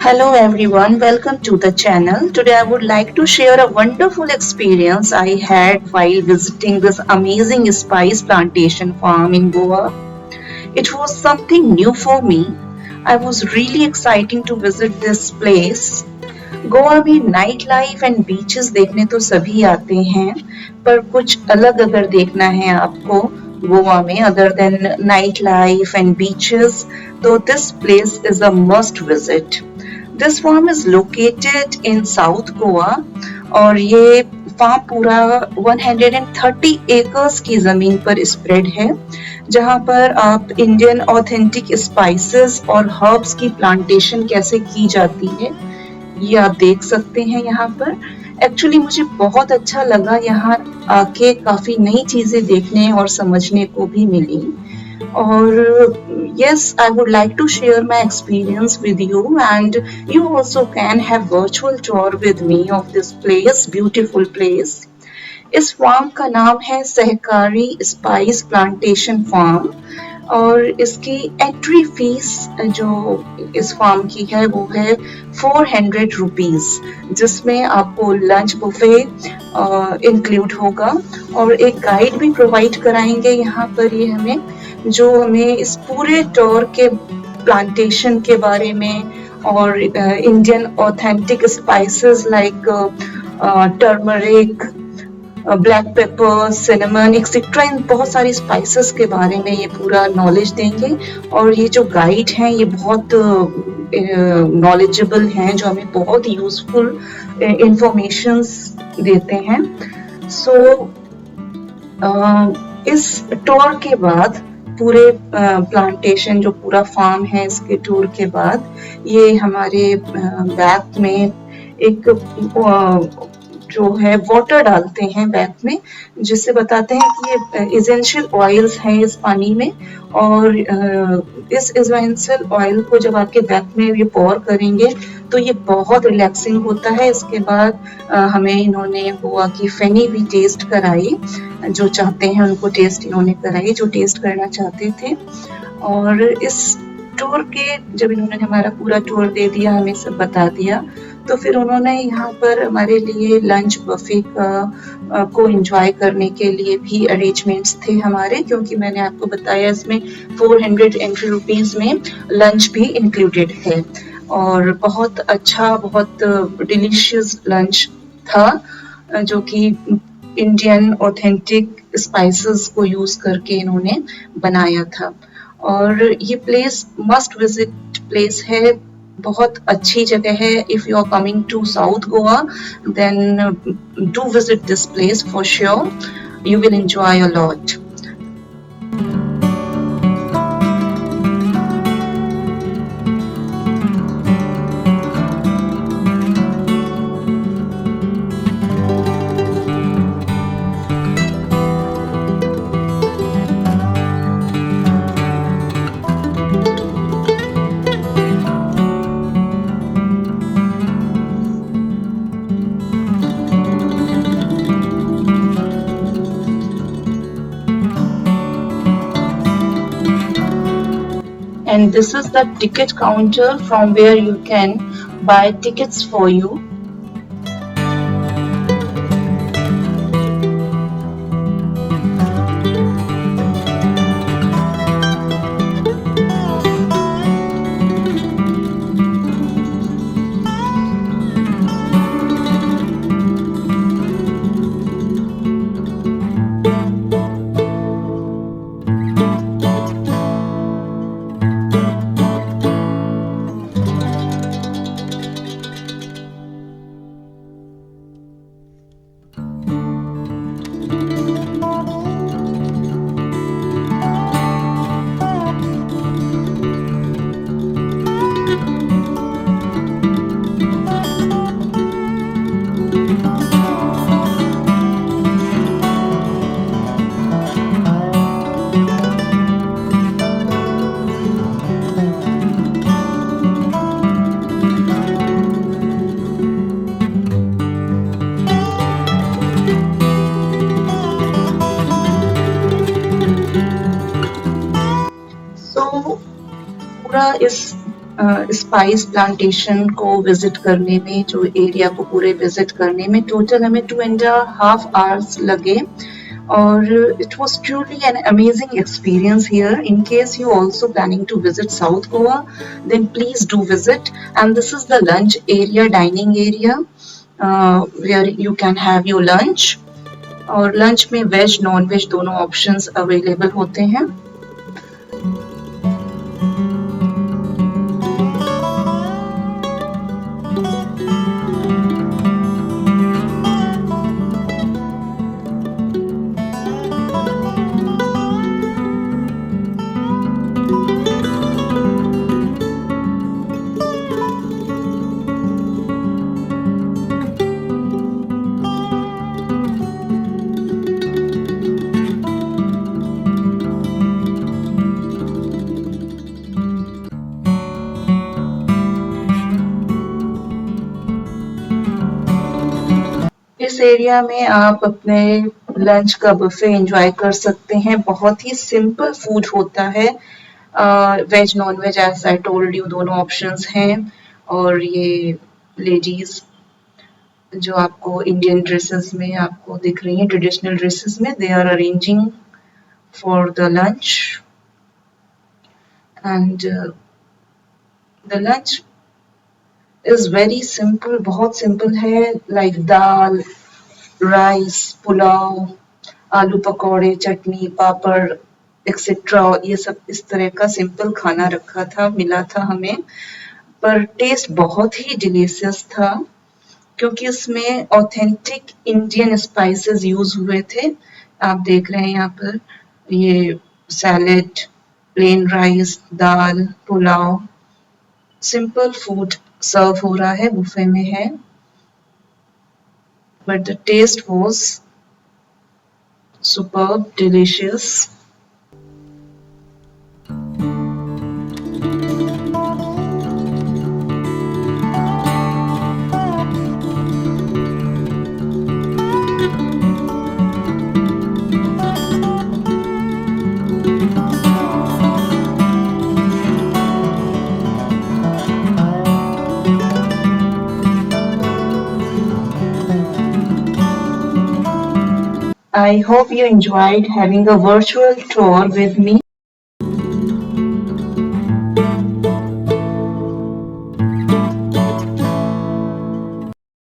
Hello everyone, welcome to the channel. Today I would like to share a wonderful experience I had while visiting this amazing spice plantation farm in Goa. It was something new for me. I was really excited to visit this place. Goa में night life and beaches देखने तो सभी आते हैं, पर कुछ अलग अगर देखना है आपको गोवा में other than night life and beaches, तो this place is a must visit. This farm is located in south Goa और ये फार्म पूरा 130 एकर्स की जमीन पर स्प्रेड है, जहां पर आप इंडियन ऑथेंटिक स्पाइसेस और हर्ब्स की प्लांटेशन कैसे की जाती है ये आप देख सकते हैं यहाँ पर. एक्चुअली मुझे बहुत अच्छा लगा, यहाँ आके काफी नई चीजें देखने और समझने को भी मिली. और yes, I would like to share my experience with you, and you also can have virtual tour with me of this place, beautiful place. इस फार्म का नाम है सहकारी स्पाइस प्लांटेशन फार्म और इसकी एंट्री फीस जो इस फार्म की है वो है 400 रुपीज, जिसमें आपको लंच बुफे इंक्लूड होगा और एक गाइड भी प्रोवाइड कराएंगे यहाँ पर ये हमें, जो हमें इस पूरे टूर के प्लांटेशन के बारे में और Indian authentic spices like turmeric, black pepper, cinnamon etcetera, इन बहुत सारी स्पाइसेस के बारे में ये पूरा नॉलेज देंगे. और ये जो गाइड हैं ये बहुत नॉलेजेबल हैं, जो हमें बहुत यूजफुल इंफॉर्मेशंस देते हैं. सो इस टूर के बाद पूरे प्लांटेशन जो पूरा फार्म है इसके टूर के बाद ये हमारे बैग में एक जो है वाटर डालते हैं बैग में, जिससे बताते हैं कि ये एसेंशियल ऑयल्स हैं इस पानी में, और इस एसेंशियल ऑयल को जब आपके बैग में ये पोर करेंगे तो ये बहुत रिलैक्सिंग होता है. इसके बाद हमें इन्होंने गोवा की फेनी भी टेस्ट कराई, जो चाहते हैं उनको टेस्ट इन्होंने कराई, जो टेस्ट करना चाहते थे. और इस टूर के जब इन्होंने हमारा पूरा टूर दे दिया, हमें सब बता दिया, तो फिर उन्होंने यहाँ पर हमारे लिए लंच बफे को एंजॉय करने के लिए भी अरेंजमेंट्स थे हमारे, क्योंकि मैंने आपको बताया इसमें 400 एंट्री रुपीज में लंच भी इंक्लूडेड है. और बहुत अच्छा, बहुत डिलीशियस लंच था, जो कि इंडियन ऑथेंटिक स्पाइसेस को यूज करके इन्होंने बनाया था. और ये प्लेस मस्ट विजिट प्लेस है, बहुत अच्छी जगह है. If you are coming to south Goa then do visit this place for sure, you will enjoy a lot. And this is the ticket counter from where you can buy tickets for you. पूरा इस spice plantation को visit करने में, जो area को पूरे visit करने में टोटल हमें 2.5 hours लगे. Or it was truly an amazing experience here. In case you also planning to visit South Goa, then please do visit. And this is the lunch area, dining area, where you can have your lunch. और lunch में veg non veg दोनों options available होते हैं. इस area में आप अपने lunch का बुफे एंजॉय कर सकते हैं. बहुत ही सिंपल फूड होता है. Veg non veg as I told you दोनों ऑप्शंस हैं. और ये लेडीज जो आपको इंडियन ड्रेसेस में आपको दिख रही हैं, ट्रेडिशनल ड्रेसेस में, they are arranging for the lunch. And the lunch is very simple, बहुत सिंपल है. लाइक दाल, राइस, पुलाव, आलू पकौड़े, चटनी, पापड़ एक्सेट्रा, ये सब इस तरह का सिंपल खाना रखा था, मिला था हमें. पर टेस्ट बहुत ही डिलीशियस था क्योंकि इसमें ऑथेंटिक इंडियन स्पाइसेस यूज हुए थे. आप देख रहे हैं यहाँ पर ये सैलेड, प्लेन राइस, दाल, पुलाव, सिंपल फूड सर्व हो रहा है, बुफे में है. But the taste was superb, delicious. I hope you enjoyed having a virtual tour with me.